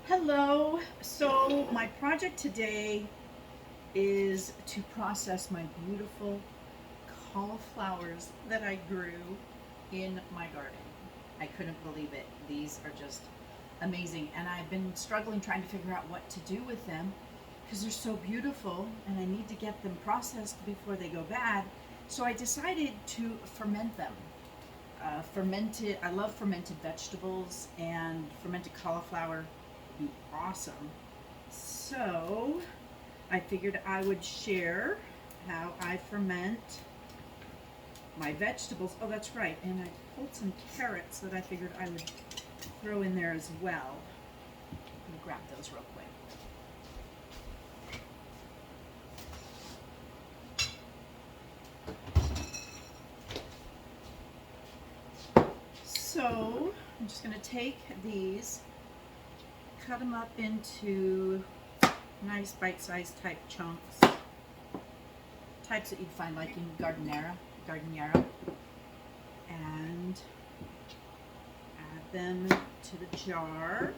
Hello. So my project today is to process my beautiful cauliflowers that I grew in my garden. I couldn't believe it. These are just amazing, and I've been struggling trying to figure out what to do with them because they're so beautiful and I need to get them processed before they go bad. So I decided to ferment them. I love fermented vegetables, and fermented cauliflower would be awesome. So I figured I would share how I ferment my vegetables. Oh, that's right. And I pulled some carrots that I figured I would throw in there as well. Let me grab those real quick. So I'm just going to take these, cut them up into nice bite-sized type chunks, types that you'd find like in Gardeniera, and add them to the jar.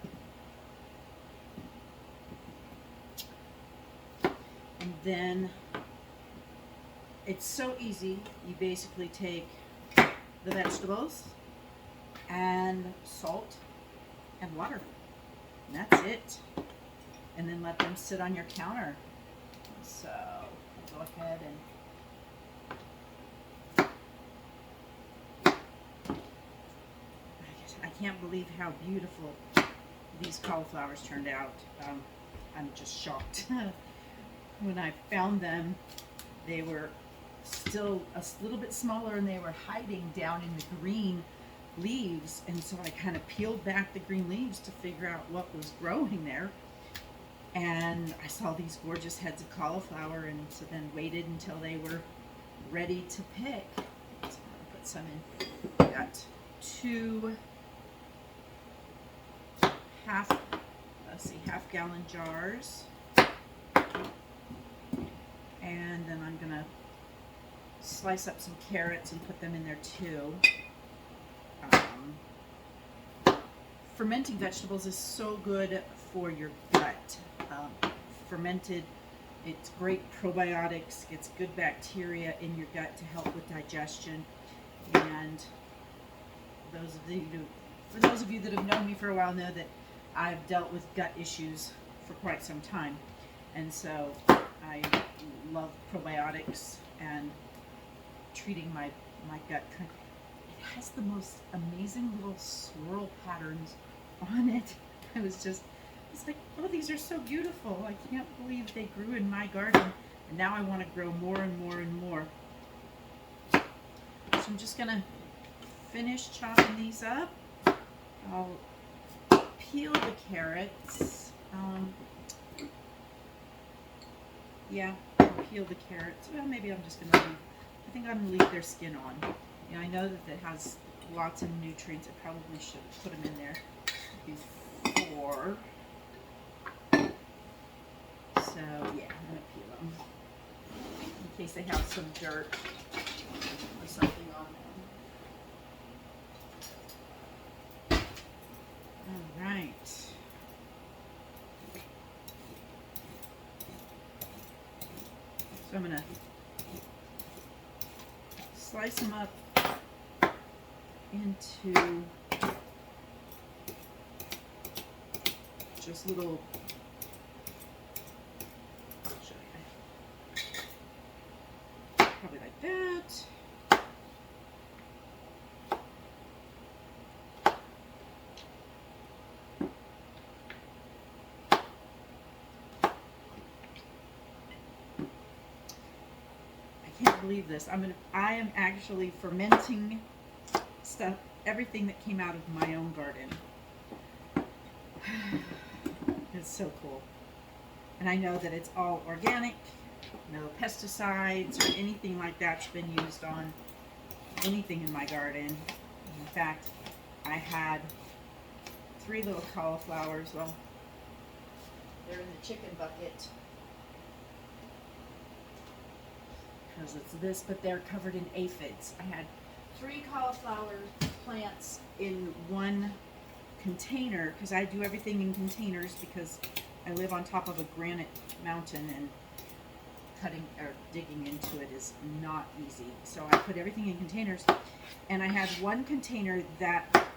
And then it's so easy. You basically take the vegetables and salt and water. And that's it. And then let them sit on your counter. So I'll go ahead and I can't believe how beautiful these cauliflowers turned out. I'm just shocked. When I found them, they were still a little bit smaller and they were hiding down in the green leaves, and so I kind of peeled back the green leaves to figure out what was growing there, and I saw these gorgeous heads of cauliflower, and so then waited until they were ready to pick. So I'm going to put some in. I got two half-gallon jars, and then I'm going to slice up some carrots and put them in there too. Fermenting vegetables is so good for your gut. Fermented, it's great probiotics, it's good bacteria in your gut to help with digestion. And for those of you that have known me for a while know that I've dealt with gut issues for quite some time. And so I love probiotics and treating my gut. It has the most amazing little swirl patterns on it. It's like, oh, these are so beautiful. I can't believe they grew in my garden. And now I want to grow more and more and more. So I'm just going to finish chopping these up. I'll peel the carrots. I'll peel the carrots. Well, maybe I'm just going to I think I'm going to leave their skin on. You know, I know that it has lots of nutrients. I probably should put them in there before. So, yeah, I'm going to peel them in case they have some dirt or something on them. All right. So I'm going to slice them up into just little, I'll show you, probably like that. I can't believe this. I am actually fermenting stuff, everything that came out of my own garden. It's so cool. And I know that it's all organic, no pesticides or anything like that's been used on anything in my garden. In fact, I had 3 little cauliflowers. Well, they're in the chicken bucket because it's this, but they're covered in aphids. I had 3 cauliflower plants in one container, because I do everything in containers because I live on top of a granite mountain and cutting or digging into it is not easy. So I put everything in containers, and I had one container that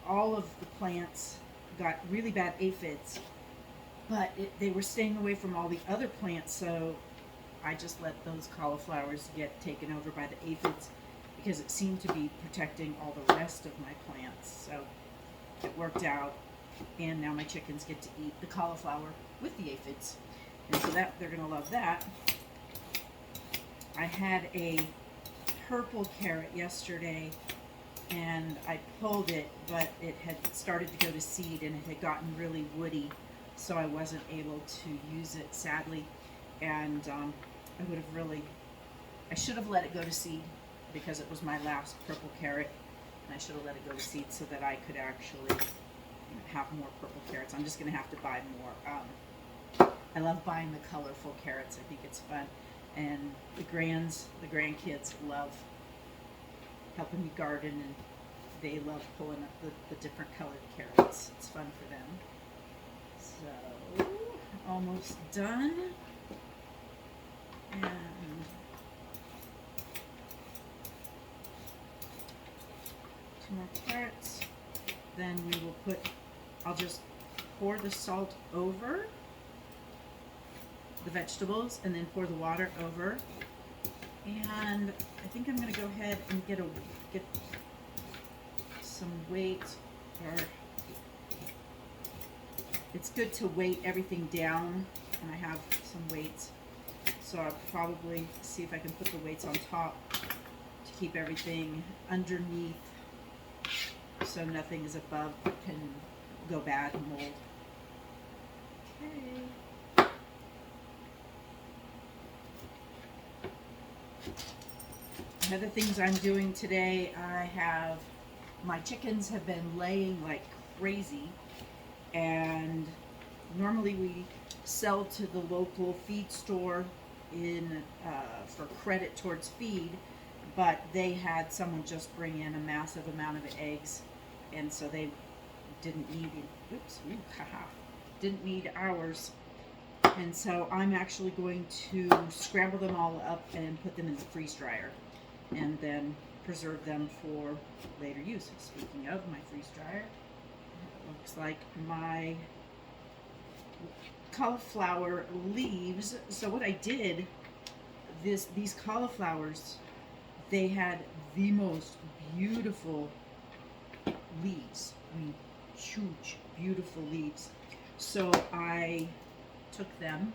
all of the plants got really bad aphids, but they were staying away from all the other plants, so I just let those cauliflowers get taken over by the aphids because it seemed to be protecting all the rest of my plants. So it worked out, and now my chickens get to eat the cauliflower with the aphids, and so that they're gonna love that. I had a purple carrot yesterday, and I pulled it, but it had started to go to seed and it had gotten really woody, so I wasn't able to use it, sadly. And I should have let it go to seed because it was my last purple carrot, and I should have let it go to seed so that I could actually have more purple carrots. I'm just going to have to buy more. I love buying the colorful carrots. I think it's fun. And the grandkids love helping me garden, and they love pulling up the different colored carrots. It's fun for them. So, almost done. And two more carrots. Then we will I'll just pour the salt over the vegetables and then pour the water over. And I think I'm going to go ahead and get some weight, or it's good to weight everything down, and I have some weights, so I'll probably see if I can put the weights on top to keep everything underneath so nothing is above that can go bad and mold. Okay. Other things I'm doing today, my chickens have been laying like crazy, and normally we sell to the local feed store for credit towards feed, but they had someone just bring in a massive amount of eggs, and so they didn't need ours. And so I'm actually going to scramble them all up and put them in the freeze dryer, and then preserve them for later use. Speaking of my freeze dryer, it looks like my cauliflower leaves. So what I did, these cauliflowers, they had the most beautiful leaves. I mean, huge, beautiful leaves. So I took them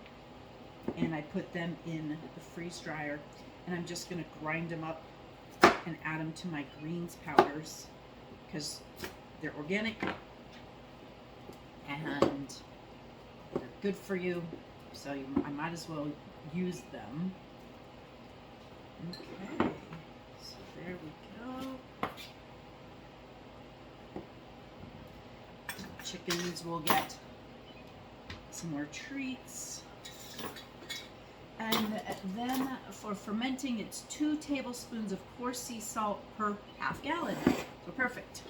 and I put them in the freeze dryer, and I'm just going to grind them up and add them to my greens powders because they're organic and they're good for you, so I might as well use them. Okay, so there we go. Chickens will get some more treats. And then for fermenting, it's 2 tablespoons of coarse sea salt per half gallon. So perfect.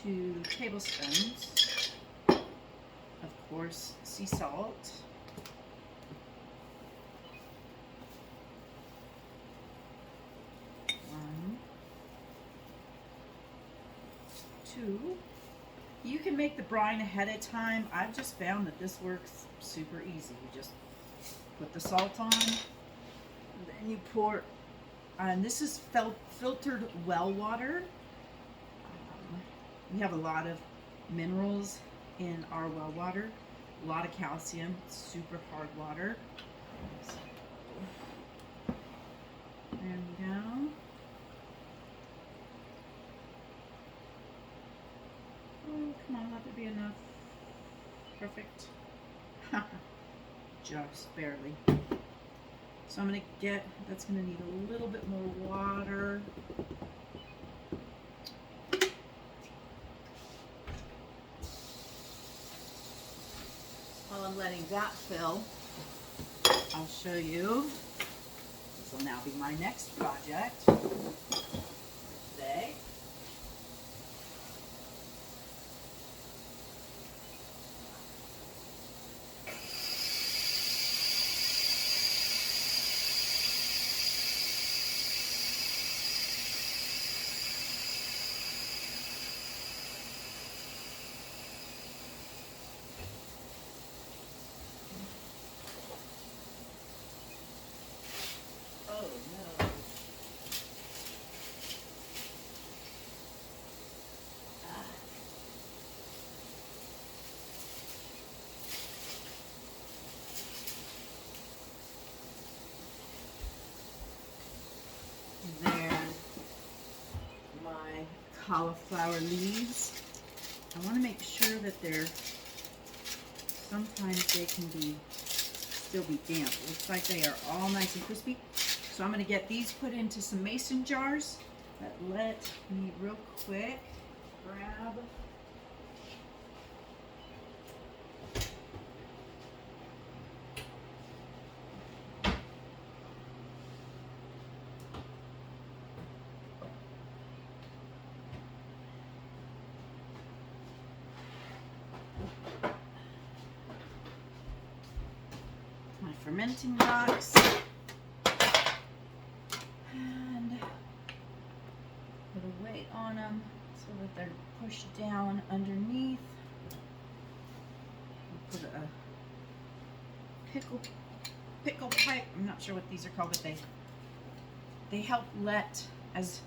2 tablespoons of coarse sea salt. 1, 2. You can make the brine ahead of time. I've just found that this works super easy. You just put the salt on, and then you pour, and this is filtered well water. We have a lot of minerals in our well water, a lot of calcium, super hard water. So, there we go. Oh, come on, let there be enough. Perfect. Just barely. So I'm going to that's going to need a little bit more water. While I'm letting that fill, I'll show you. This will now be my next project today. cauliflower leaves. I want to make sure that sometimes they can still be damp. It looks like they are all nice and crispy. So I'm going to get these put into some mason jars. But let me real quick grab my fermenting rocks and put a weight on them so that they're pushed down underneath. Put a pickle pipe. I'm not sure what these are called, but they help let as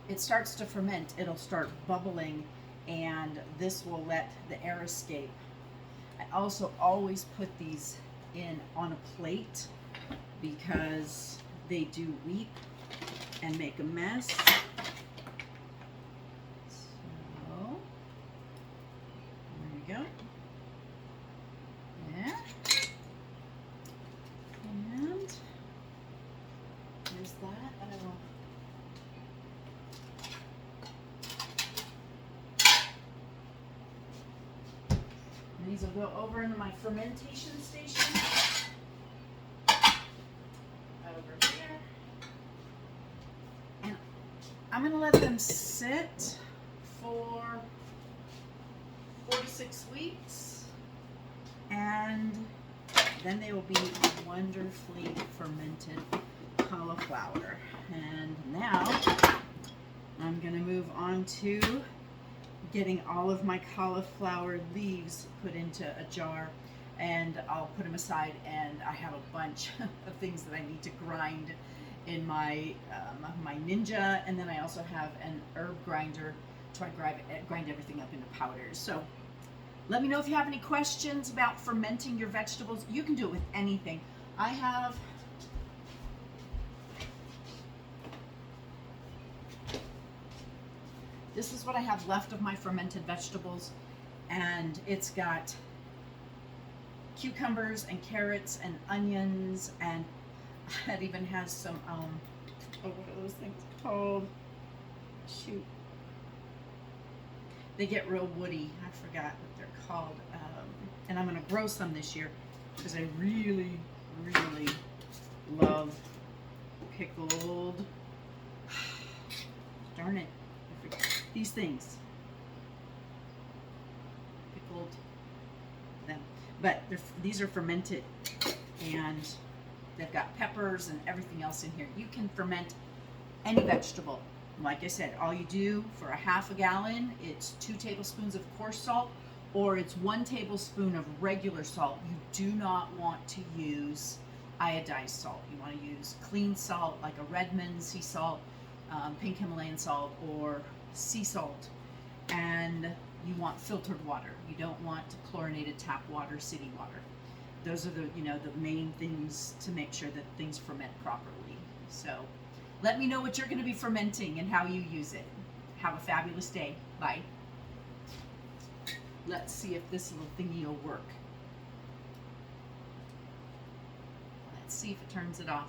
it starts to ferment, it'll start bubbling, and this will let the air escape. I also always put these on a plate because they do weep and make a mess. So there you go. Yeah. And there's that. I will these will go over into my fermentation station over here. And I'm going to let them sit for 4 to 6 weeks. And then they will be wonderfully fermented cauliflower. And now I'm going to move on to getting all of my cauliflower leaves put into a jar, and I'll put them aside, and I have a bunch of things that I need to grind in my my Ninja, and then I also have an herb grinder to grind everything up into powders. So let me know if you have any questions about fermenting your vegetables. You can do it with anything. This is what I have left of my fermented vegetables, and it's got cucumbers and carrots and onions, and it even has some, what are those things called? Shoot. They get real woody. I forgot what they're called. And I'm going to grow some this year because I really, really love pickled, darn it. These things, pickled them, but these are fermented, and they've got peppers and everything else in here. You can ferment any vegetable. Like I said, all you do for a half a gallon, it's 2 tablespoons of coarse salt, or it's 1 tablespoon of regular salt. You do not want to use iodized salt. You want to use clean salt, like a Redmond sea salt, pink Himalayan salt, or sea salt. And you want filtered water. You don't want chlorinated tap water, city water. Those are the main things to make sure that things ferment properly. So let me know what you're going to be fermenting and how you use it. Have a fabulous day. Bye. Let's see if this little thingy will work. Let's see if it turns it off.